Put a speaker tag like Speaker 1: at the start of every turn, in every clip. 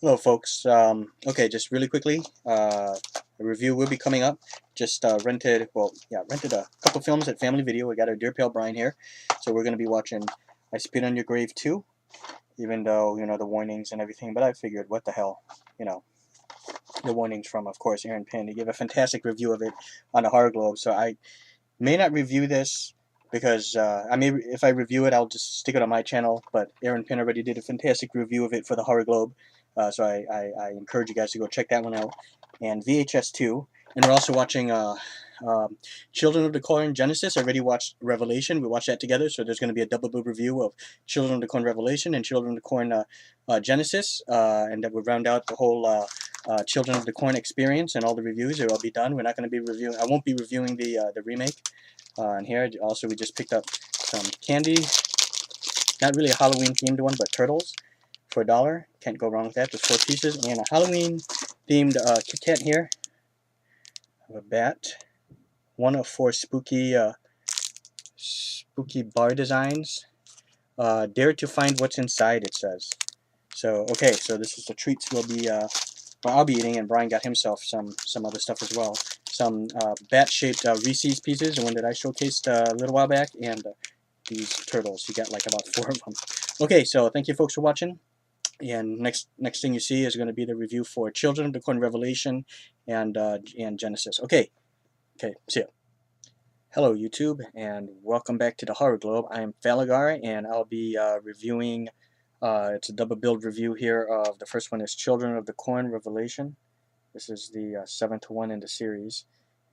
Speaker 1: Hello, folks. Okay, just really quickly, a review will be coming up. Just rented a couple films at Family Video. We got our Dear Pal Brian here, so we're going to be watching I Spit on Your Grave 2, even though, the warnings and everything, but I figured, what the hell, the warnings from, of course, Aaron Penn. He gave a fantastic review of it on the Horror Globe, so I may not review this because if I review it, I'll just stick it on my channel. But Aaron Penn already did a fantastic review of it for the Horror Globe, so I encourage you guys to go check that one out. And VHS 2, and we're also watching Children of the Corn Genesis. I already watched Revelation. We watched that together, so there's going to be a double boob review of Children of the Corn Revelation and Children of the Corn Genesis, and that will round out the whole Children of the Corn experience and all the reviews. It will be done. We're not going to be reviewing. I won't be reviewing the remake. And here also we just picked up some candy. Not really a Halloween themed one, but turtles for $1. Can't go wrong with that. Just 4 pieces and a Halloween themed Kit Kat here. A bat. One of 4 spooky bar designs. Dare to find what's inside, it says. So okay, so this is the treats we'll be I'll be eating, and Brian got himself some other stuff as well. Some bat-shaped Reese's Pieces, the one that I showcased a little while back, and these turtles. He got like about 4 of them. Okay, so thank you folks for watching. And next thing you see is going to be the review for Children of the Corn Revelation and Genesis. Okay, see ya. Hello YouTube, and welcome back to the Horror Globe. I am Falagar, and I'll be reviewing. It's a double build review here of the first one is Children of the Corn Revelation. This is the 7th one in the series,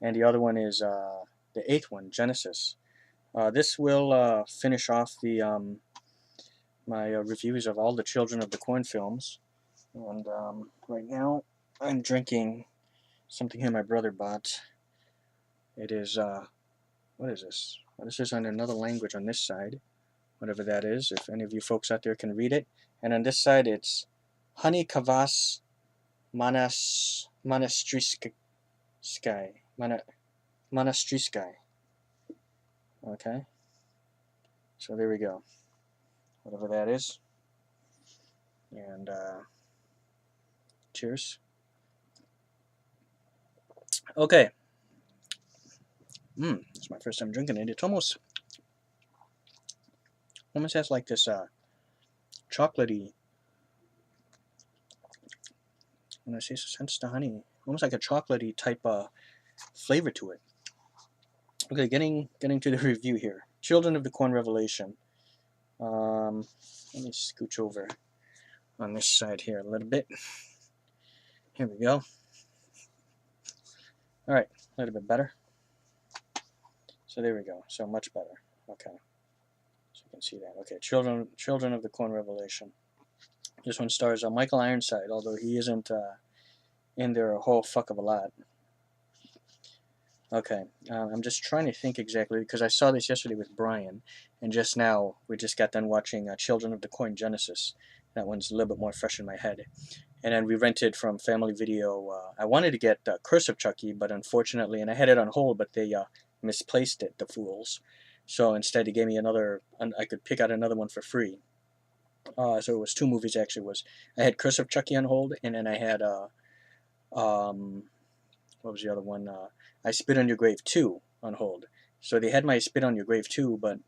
Speaker 1: and the other one is the 8th one, Genesis. This will finish off the my reviews of all the Children of the Corn films. And right now I'm drinking something here my brother bought. It is what is this? Well, this is in another language on this side, whatever that is, if any of you folks out there can read it. And on this side it's Honey Kvass Monastriski. Okay, so there we go, whatever that is. And cheers. Okay, it's my first time drinking it. It's almost has like this chocolatey, when I say sense to honey, almost like a chocolatey type flavor to it. Okay, getting to the review here. Children of the Corn Revelation. Let me scooch over on this side here a little bit. Here we go. Alright, a little bit better. So there we go. So much better. Okay. So you can see that. Okay, Children of the Corn Revelation. This one stars Michael Ironside, although he isn't in there a whole fuck of a lot. Okay, I'm just trying to think exactly, because I saw this yesterday with Brian, and just now we just got done watching Children of the Corn Genesis. That one's a little bit more fresh in my head. And then we rented from Family Video. I wanted to get Curse of Chucky, but unfortunately, and I had it on hold, but they misplaced it, the fools. So instead, he gave me another. I could pick out another one for free. So it was 2 movies actually. I had Curse of Chucky on hold, and then I had what was the other one? I Spit on Your Grave 2 on hold. So they had my Spit on Your Grave 2, but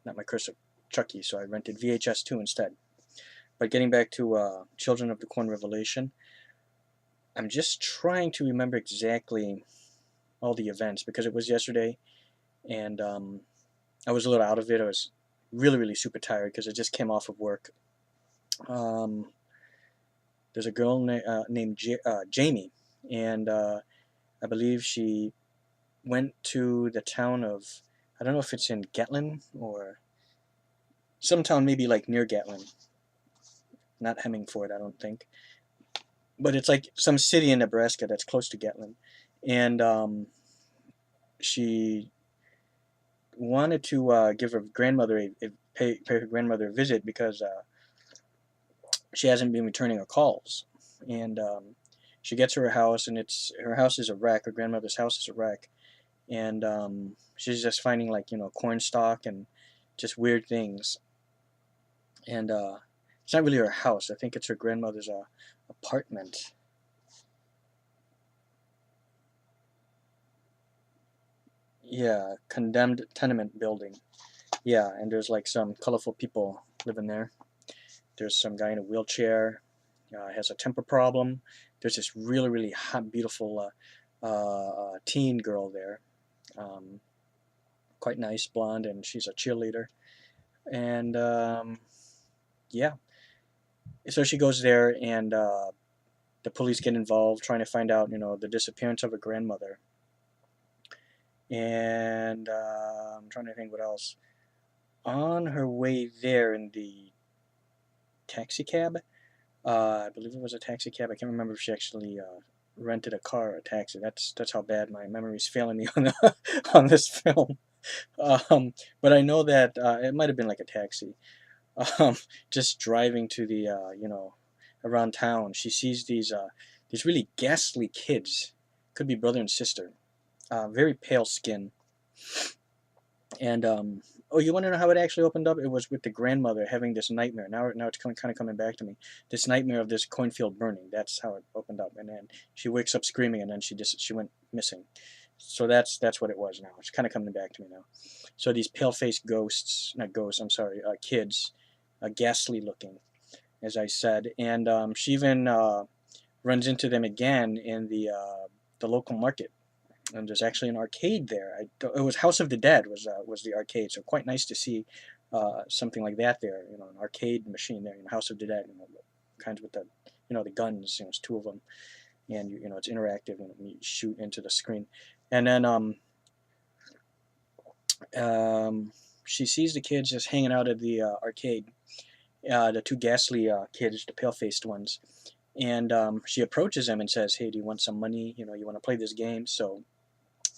Speaker 1: not my Curse of Chucky. So I rented VHS 2 instead. But getting back to Children of the Corn Revelation, I'm just trying to remember exactly all the events, because it was yesterday, and I was a little out of it. I was really super tired because I just came off of work. There's a girl named Jamie, and I believe she went to the town of, I don't know if it's in Gatlin or some town maybe like near Gatlin. Not Hemingford, I don't think. But it's like some city in Nebraska that's close to Gatlin. And she wanted to give her grandmother pay her grandmother a visit, because she hasn't been returning her calls. And she gets to her house, and her house is a wreck. Her grandmother's house is a wreck. And she's just finding, like, corn stalk and just weird things. And It's not really her house. I think it's her grandmother's apartment. Yeah, condemned tenement building. Yeah, and there's like some colorful people living there. There's some guy in a wheelchair, has a temper problem. There's this really, really hot, beautiful teen girl there. Um, Quite nice, blonde, and she's a cheerleader. And yeah, so she goes there, and the police get involved, trying to find out, the disappearance of her grandmother. And I'm trying to think what else. On her way there in the taxi cab, I believe it was a taxi cab. I can't remember if she actually rented a car or a taxi. That's how bad my memory is failing me on on this film. But I know that it might have been like a taxi. Um, just driving to the around town, she sees these really ghastly kids. Could be brother and sister. Very pale skin. And oh, you want to know how it actually opened up? It was with the grandmother having this nightmare. Now it's kind of coming back to me. This nightmare of this cornfield burning. That's how it opened up. And then she wakes up screaming, and then she went missing. So that's what it was. Now it's kind of coming back to me now. So these pale-faced ghosts, not ghosts, I'm sorry, kids, ghastly looking, as I said, and she even runs into them again in the local market. And there's actually an arcade there. It was House of the Dead was the arcade, so quite nice to see something like that there. An arcade machine there in House of the Dead. Kinds with the guns. It's two of them, and it's interactive, and you shoot into the screen. And then she sees the kids just hanging out at the arcade. The two ghastly kids, the pale-faced ones, and she approaches them and says, "Hey, do you want some money? You want to play this game?" So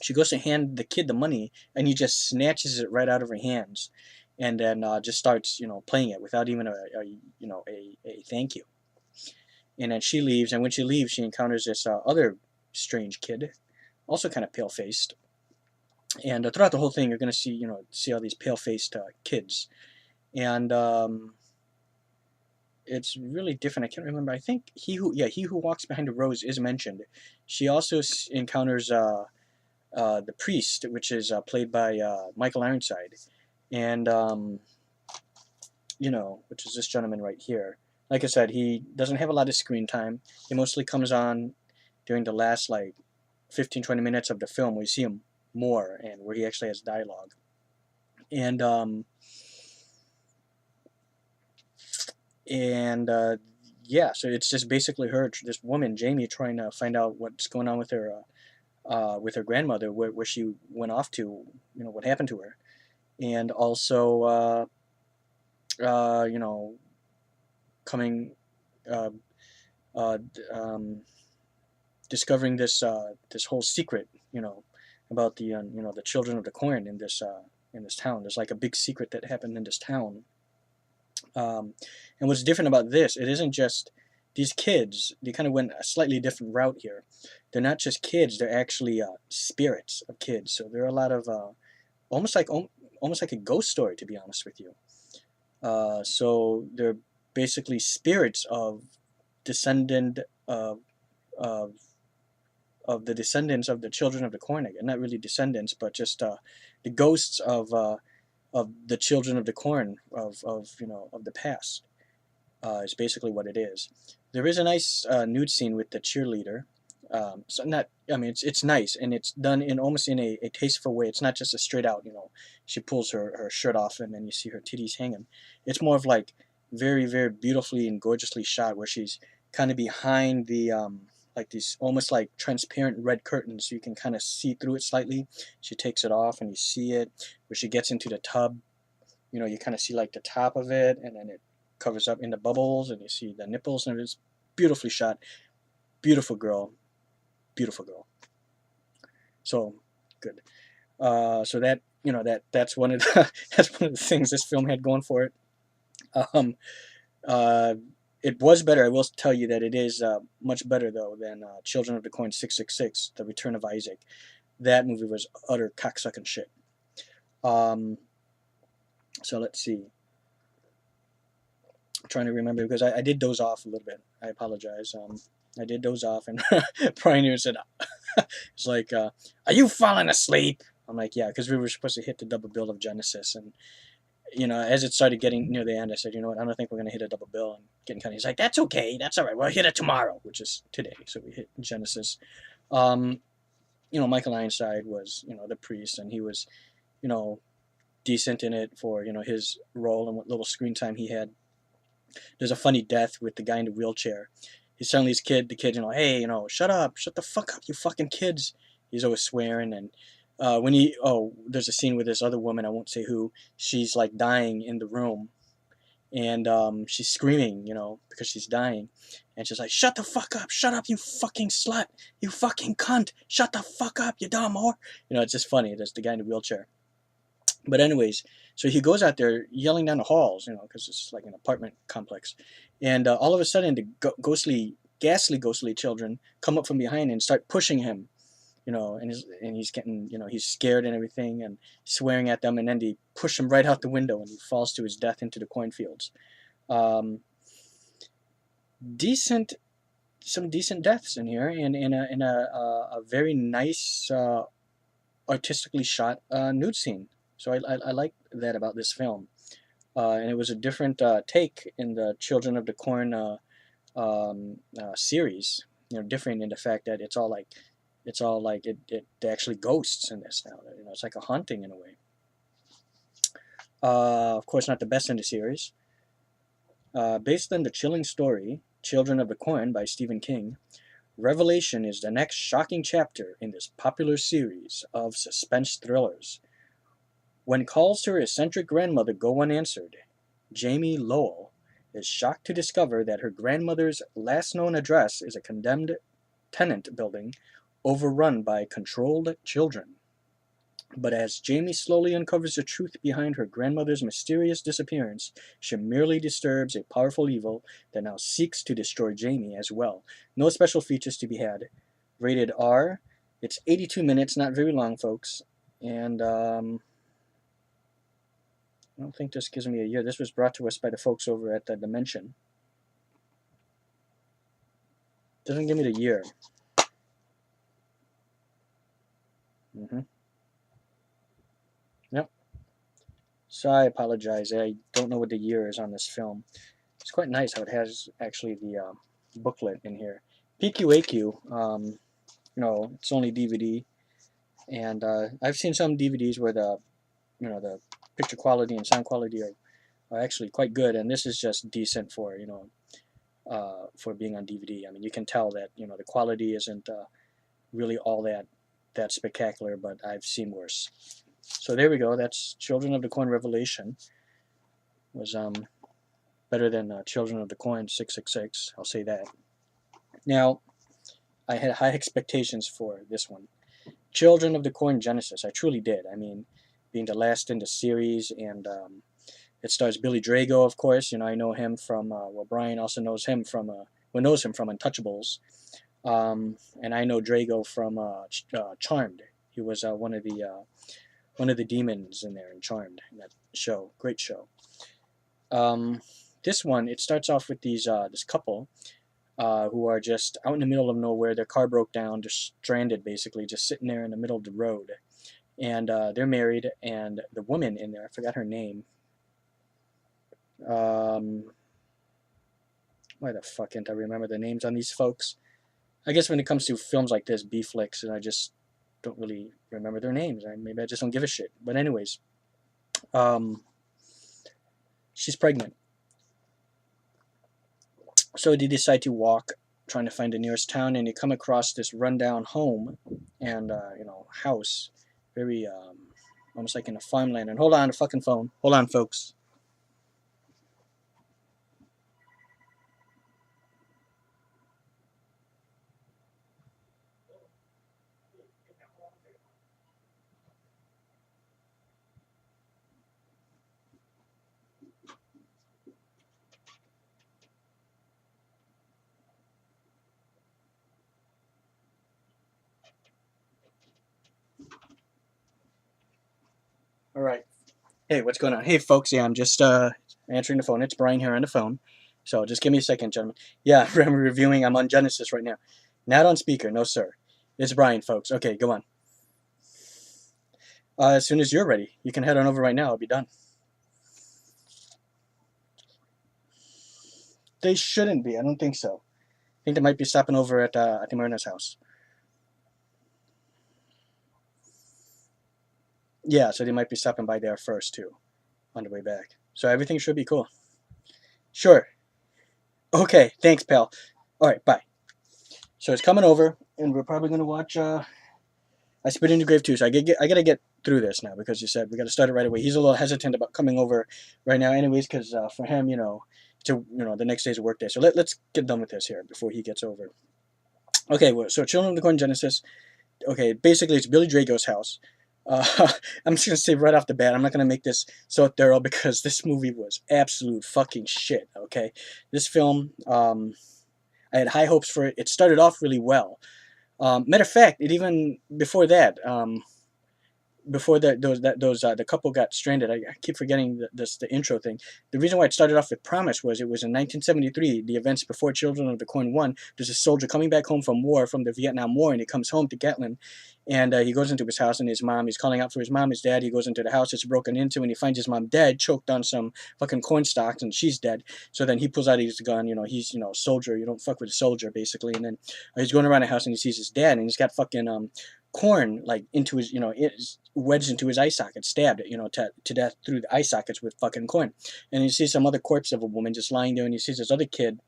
Speaker 1: she goes to hand the kid the money, and he just snatches it right out of her hands, and then just starts, playing it without even a thank you. And then she leaves, and when she leaves, she encounters this other strange kid, also kind of pale faced. And throughout the whole thing, you're going to see all these pale faced kids, and it's really different. I can't remember. I think he who walks behind the rose is mentioned. She also encounters the priest, which is played by Michael Ironside, and which is this gentleman right here. Like I said, he doesn't have a lot of screen time. He mostly comes on during the last 15-20 minutes of the film, where you see him more and where he actually has dialogue. And yeah, so it's just basically this woman, Jamie, trying to find out what's going on with her grandmother, where she went off to, what happened to her, and also, coming, uh, uh, discovering this whole secret, about the children of the corn in this town. There's like a big secret that happened in this town. And what's different about this, it isn't just these kids. They kind of went a slightly different route here. They're not just kids; they're actually spirits of kids. So there are a lot of almost like a ghost story, to be honest with you. So they're basically spirits of descendant of of the descendants of the children of the corn again. Not really descendants, but just the ghosts of the children of the corn of the past. Is basically what it is. There is a nice nude scene with the cheerleader. So not, I mean, it's nice, and it's done in almost in a tasteful way. It's not just a straight out, she pulls her shirt off and then you see her titties hanging. It's more of like very, very beautifully and gorgeously shot, where she's kind of behind the like these almost like transparent red curtains, so you can kind of see through it slightly. She takes it off and you see it. Where she gets into the tub, you kind of see like the top of it, and then it covers up in the bubbles, and you see the nipples, and it's beautifully shot. Beautiful girl, beautiful girl. So good. So that's one of the that's one of the things this film had going for it. Um, uh, it was better. I will tell you that it is much better though than Children of the Corn 666, The Return of Isaac. That movie was utter cocksucking shit. So let's see. trying to remember because I did doze off a little bit. I apologize. I did doze off, and Brian here said, "It's like, are you falling asleep?" I'm like, "Yeah," because we were supposed to hit the double bill of Genesis, and as it started getting near the end, I said, "You know what? I don't think we're gonna hit a double bill." And getting kind of, he's like, "That's okay. That's all right. We'll hit it tomorrow," which is today. So we hit Genesis. Um, Michael Ironside was the priest, and he was you know decent in it for his role and what little screen time he had. There's a funny death with the guy in the wheelchair. He's telling the kid, hey, shut up, shut the fuck up, you fucking kids. He's always swearing, and there's a scene with this other woman, I won't say who. She's like dying in the room, and she's screaming, because she's dying, and she's like, shut up, you fucking slut, you fucking cunt, shut the fuck up, you dumb whore. It's just funny. There's the guy in the wheelchair. But anyways, so he goes out there yelling down the halls, because it's like an apartment complex, and all of a sudden the ghastly children come up from behind and start pushing him, and he's getting, he's scared and everything, and swearing at them, and then they push him right out the window, and he falls to his death into the cornfields. Some decent deaths in here, and in a very nice, artistically shot nude scene. So I like that about this film, and it was a different take in the Children of the Corn series. Different in the fact that it's all like it actually ghosts in this now. It's like a haunting in a way. Of course, not the best in the series. Based on the chilling story Children of the Corn by Stephen King, Revelation is the next shocking chapter in this popular series of suspense thrillers. When calls to her eccentric grandmother go unanswered, Jamie Lowell is shocked to discover that her grandmother's last known address is a condemned tenant building overrun by controlled children. But as Jamie slowly uncovers the truth behind her grandmother's mysterious disappearance, she merely disturbs a powerful evil that now seeks to destroy Jamie as well. No special features to be had. Rated R. It's 82 minutes, not very long, folks. And I don't think this gives me a year. This was brought to us by the folks over at the Dimension. Doesn't give me the year. Yep. So I apologize. I don't know what the year is on this film. It's quite nice how it has actually the booklet in here. PQAQ, it's only DVD, and I've seen some DVDs where the picture quality and sound quality are actually quite good, and this is just decent for for being on DVD. I mean, you can tell that the quality isn't really all that spectacular, but I've seen worse. So there we go. That's Children of the Corn Revelation. Was better than Children of the Corn 666. I'll say that. Now, I had high expectations for this one. Children of the Corn Genesis. I truly did. I mean, being the last in the series, and it stars Billy Drago, of course. I know him from Brian also knows him from Untouchables, and I know Drago from Charmed. He was one of the demons in there in Charmed, in that show. Great show. This one, it starts off with this couple who are just out in the middle of nowhere. Their car broke down, just stranded basically, just sitting there in the middle of the road. And they're married, and the woman in there, I forgot her name. Why the fuck can't I remember the names on these folks? I guess when it comes to films like this, B-flicks, and I just don't really remember their names. Maybe I just don't give a shit. But anyways, she's pregnant. So they decide to walk, trying to find the nearest town, and they come across this rundown home and house, very almost like in a farmland. And hold on, the fucking phone. Hold on, folks. All right. Hey, what's going on? Hey, folks. Yeah, I'm just answering the phone. It's Brian here on the phone. So just give me a second, gentlemen. Yeah, I'm reviewing. I'm on Genesis right now. Not on speaker, no sir. It's Brian, folks. Okay, go on. As soon as you're ready, you can head on over right now. I'll be done. They shouldn't be. I don't think so. I think they might be stopping over at the Myrna's house. Yeah, so they might be stopping by there first too, on the way back. So everything should be cool. Sure. Okay, thanks, pal. All right, bye. So it's coming over, and we're probably gonna watch. I Spit in the Grave too. So I gotta get through this now because you said we gotta start it right away. He's a little hesitant about coming over right now, anyways, because for him, the next day's a work day. So let's get done with this here before he gets over. Okay, well, so Children of the Corn Genesis. Okay, basically it's Billy Drago's house. I'm just gonna say right off the bat, I'm not gonna make this so thorough because this movie was absolute fucking shit. Okay, this film, I had high hopes for it. It started off really well. Matter of fact, it even before that, the couple got stranded. I keep forgetting the intro thing. The reason why it started off with promise was it was in 1973, the events before Children of the Corn 1. There's a soldier coming back home from the Vietnam War, and he comes home to Gatlin, and he goes into his house, and he's calling out for his mom, his dad. He goes into the house, it's broken into, and he finds his mom dead, choked on some fucking corn stalks, and she's dead. So then he pulls out his gun. He's a soldier. You don't fuck with a soldier, basically. And then he's going around the house, and he sees his dad, and he's got fucking corn like into his wedged into his eye socket, stabbed to death through the eye sockets with fucking corn. And you see some other corpse of a woman just lying there, and you see this other kid,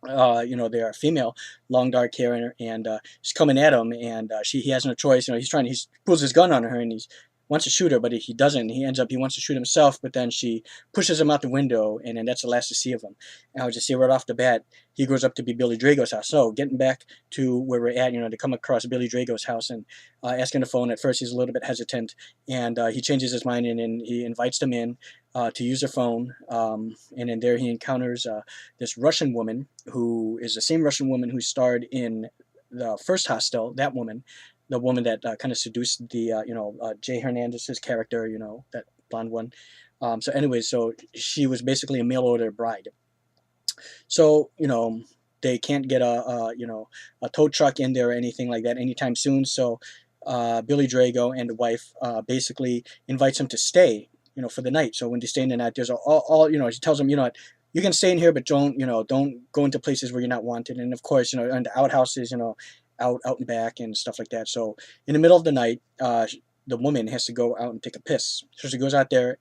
Speaker 1: they are female, long dark hair, and she's coming at him, and he has no choice. He pulls his gun on her, and he wants to shoot her, but he doesn't. He wants to shoot himself, but then she pushes him out the window, and then that's the last to see of him. And I'll just say right off the bat, he grows up to be Billy Drago's house. So getting back to where we're at, to come across Billy Drago's house and asking the phone. At first, he's a little bit hesitant, and he changes his mind, and he invites them in to use their phone. And then there he encounters this Russian woman who is the same Russian woman who starred in the first Hostel. That woman, the woman that kind of seduced Jay Hernandez's character, that blonde one. So anyways, so she was basically a mail order bride. So they can't get a tow truck in there or anything like that anytime soon. So Billy Drago and the wife basically invites him to stay, for the night. So when they stay in the night, there's all she tells him, you can stay in here, but don't go into places where you're not wanted. And of course, in the outhouses, out and back and stuff like that. So in the middle of the night, the woman has to go out and take a piss. So she goes out there,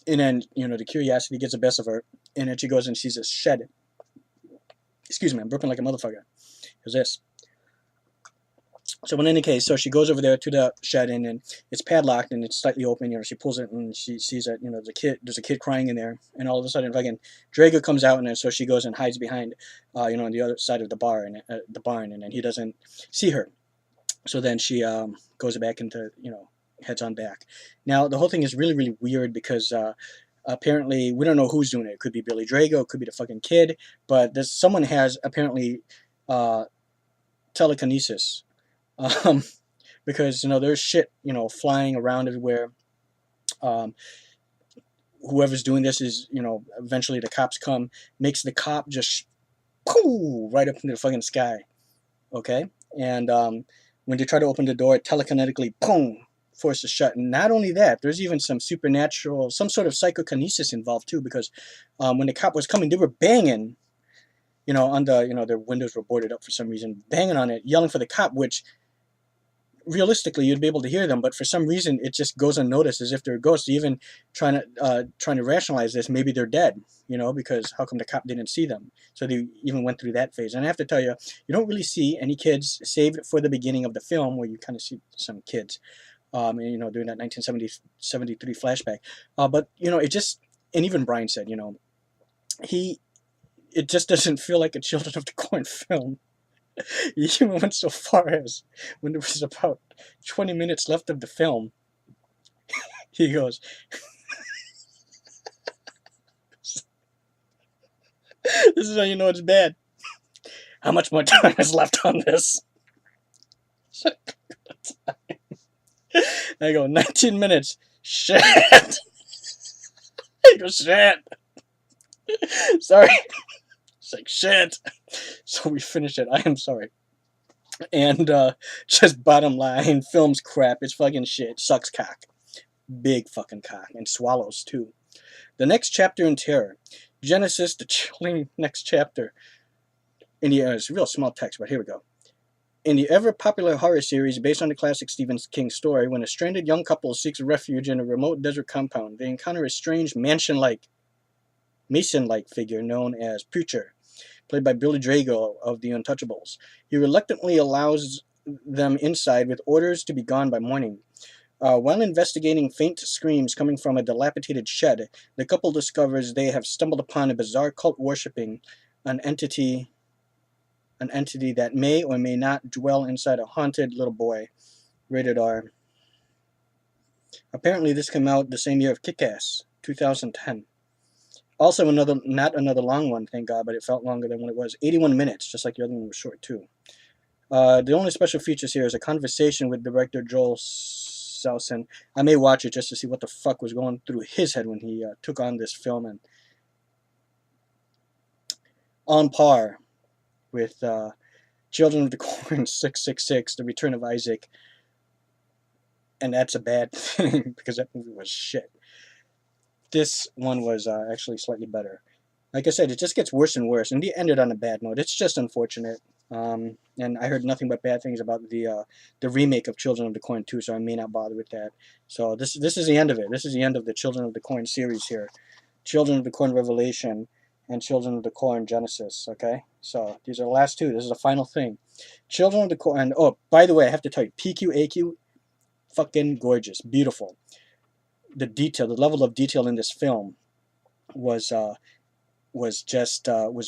Speaker 1: and then the curiosity gets the best of her, and then she goes and sees a shed. Excuse me, I'm burping like a motherfucker. Who's this? So in any case, so she goes over there to the shed, and then it's padlocked and it's slightly open. She pulls it, and she sees that there's a kid crying in there, and all of a sudden fucking Drago comes out, and then so she goes and hides behind on the other side of the barn, and then he doesn't see her. So then she goes back into heads on back. Now the whole thing is really, really weird because apparently we don't know who's doing it. It could be Billy Drago, it could be the fucking kid, but someone has apparently telekinesis. Because there's shit flying around everywhere. Whoever's doing this is eventually the cops come, makes the cop just right up into the fucking sky. Okay, and when they try to open the door, telekinetically forces shut. And not only that, there's even some supernatural, some sort of psychokinesis involved too, because when the cop was coming, they were banging on the their windows were boarded up for some reason, banging on it, yelling for the cop, which realistically you'd be able to hear them, but for some reason it just goes unnoticed, as if they're ghosts. Even trying to rationalize this, maybe they're dead, because how come the cop didn't see them? So they even went through that phase. And I have to tell you, you don't really see any kids, saved for the beginning of the film where you kind of see some kids during that 1973 flashback, but it just, and even Brian said, it just doesn't feel like a Children of the Corn film. He even went so far as, when there was about 20 minutes left of the film, he goes, this is how you know it's bad. How much more time is left on this? I go, 19 minutes. Shit. I go, shit. Sorry. It's like, shit. So we finished it. I am sorry. And just bottom line, film's crap. It's fucking shit. Sucks cock. Big fucking cock. And swallows, too. The next chapter in terror. Genesis, the chilling next chapter. In the, it's real small text, but here we go. In the ever-popular horror series based on the classic Stephen King story, when a stranded young couple seeks refuge in a remote desert compound, they encounter a strange Mason-like figure known as Preacher, played by Billy Drago of The Untouchables. He reluctantly allows them inside with orders to be gone by morning. While investigating faint screams coming from a dilapidated shed, the couple discovers they have stumbled upon a bizarre cult worshipping an entity that may or may not dwell inside a haunted little boy. Rated R. Apparently, this came out the same year of Kick-Ass, 2010. Also, not another long one, thank God, but it felt longer than what it was. 81 minutes, just like the other one was short, too. The only special features here is a conversation with director Joel Salson. I may watch it just to see what the fuck was going through his head when he took on this film. And on par with Children of the Corn 666, The Return of Isaac. And that's a bad thing, because that movie was shit. This one was actually slightly better. Like I said, it just gets worse and worse, and it ended on a bad note. It's just unfortunate. And I heard nothing but bad things about the remake of Children of the Corn 2, so I may not bother with that. So this is the end of it. This is the end of the Children of the Corn series here. Children of the Corn Revelation and Children of the Corn Genesis, okay? So these are the last two. This is the final thing. Children of the Corn, and oh, by the way, I have to tell you, PQAQ, fucking gorgeous, beautiful. The detail, the level of detail in this film was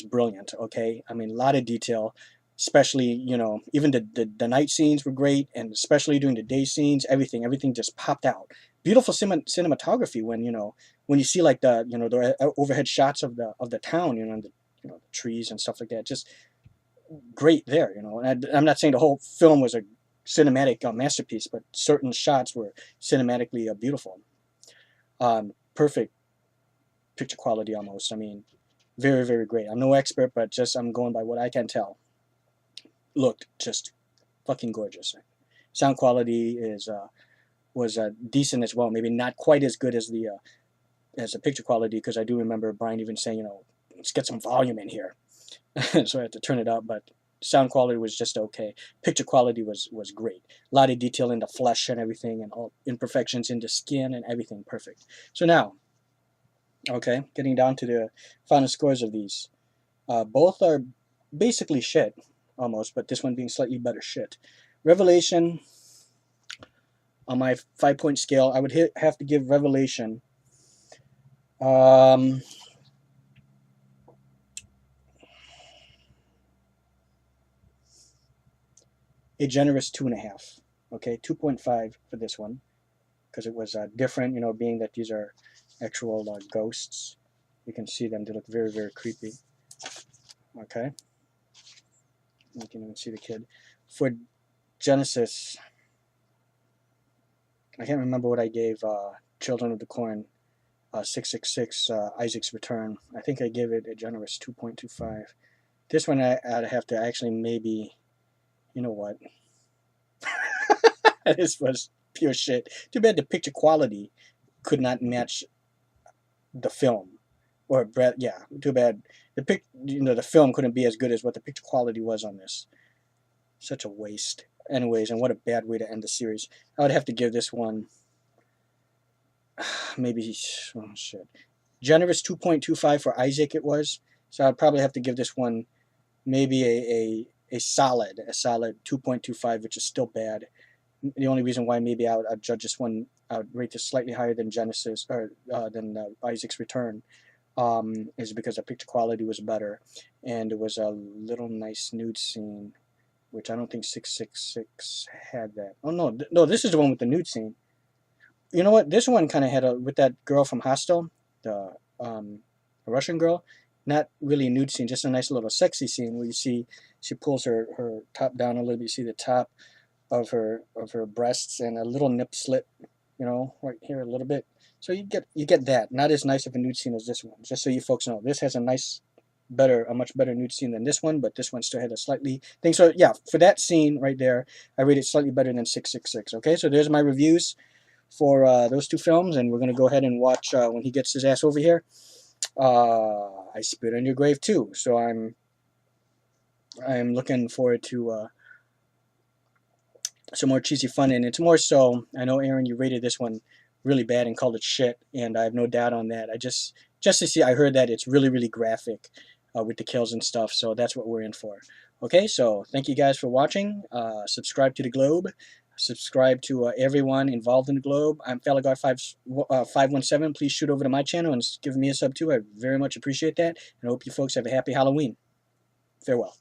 Speaker 1: brilliant. Okay, I mean, a lot of detail, especially, you know, even the night scenes were great, and especially during the day scenes, everything just popped out. Beautiful cinematography when you see like the overhead shots of the town, the trees and stuff like that. Just great there, And I'm not saying the whole film was a cinematic masterpiece, but certain shots were cinematically beautiful. Perfect picture quality almost. I mean, very, very great. I'm no expert, but just I'm going by what I can tell. Looked just fucking gorgeous. Sound quality was decent as well. Maybe not quite as good as the picture quality, because I do remember Brian even saying, let's get some volume in here. So I had to turn it up, but sound quality was just okay. Picture quality was great. A lot of detail in the flesh and everything, and all imperfections in the skin and everything perfect. So now, okay, getting down to the final scores of these. Both are basically shit, almost, but this one being slightly better shit. Revelation, on my 5-point scale, I would have to give Revelation a generous 2.5. Okay, 2.5 for this one, because it was different, being that these are actual ghosts. You can see them, they look very, very creepy. Okay, you can even see the kid. For Genesis, I can't remember what I gave Children of the Corn 666, Isaac's Return. I think I gave it a generous 2.25. This one I'd have to actually maybe, you know what? This was pure shit. Too bad the picture quality could not match the film. Or, yeah, too bad. The film couldn't be as good as what the picture quality was on this. Such a waste. Anyways, and what a bad way to end the series. I would have to give this one maybe, oh shit, generous 2.25 for Isaac it was. So I'd probably have to give this one maybe a solid 2.25, which is still bad. The only reason why maybe I'd judge this one, I would rate this slightly higher than Genesis, or than Isaac's Return, is because the picture quality was better, and it was a little nice nude scene, which I don't think 666 had that. Oh no, no, this is the one with the nude scene. You know what? This one kind of had with that girl from Hostel, the Russian girl. Not really a nude scene, just a nice little sexy scene where you see she pulls her top down a little bit. You see the top of her breasts and a little nip slit, right here a little bit. So you get that. Not as nice of a nude scene as this one. Just so you folks know, this has a much better nude scene than this one, but this one still had a slightly thing. So yeah, for that scene right there, I rated slightly better than 666. Okay, so there's my reviews for those two films, and we're gonna go ahead and watch when he gets his ass over here. I Spit on Your Grave too. So I'm looking forward to some more cheesy fun, and it's more so. I know Aaron, you rated this one really bad and called it shit, and I have no doubt on that. I just to see, I heard that it's really graphic with the kills and stuff, so that's what we're in for. Okay, so thank you guys for watching. Subscribe to the Globe. Subscribe to everyone involved in the Globe. I'm Falagar517. Please shoot over to my channel and give me a sub too. I very much appreciate that, and I hope you folks have a happy Halloween. Farewell.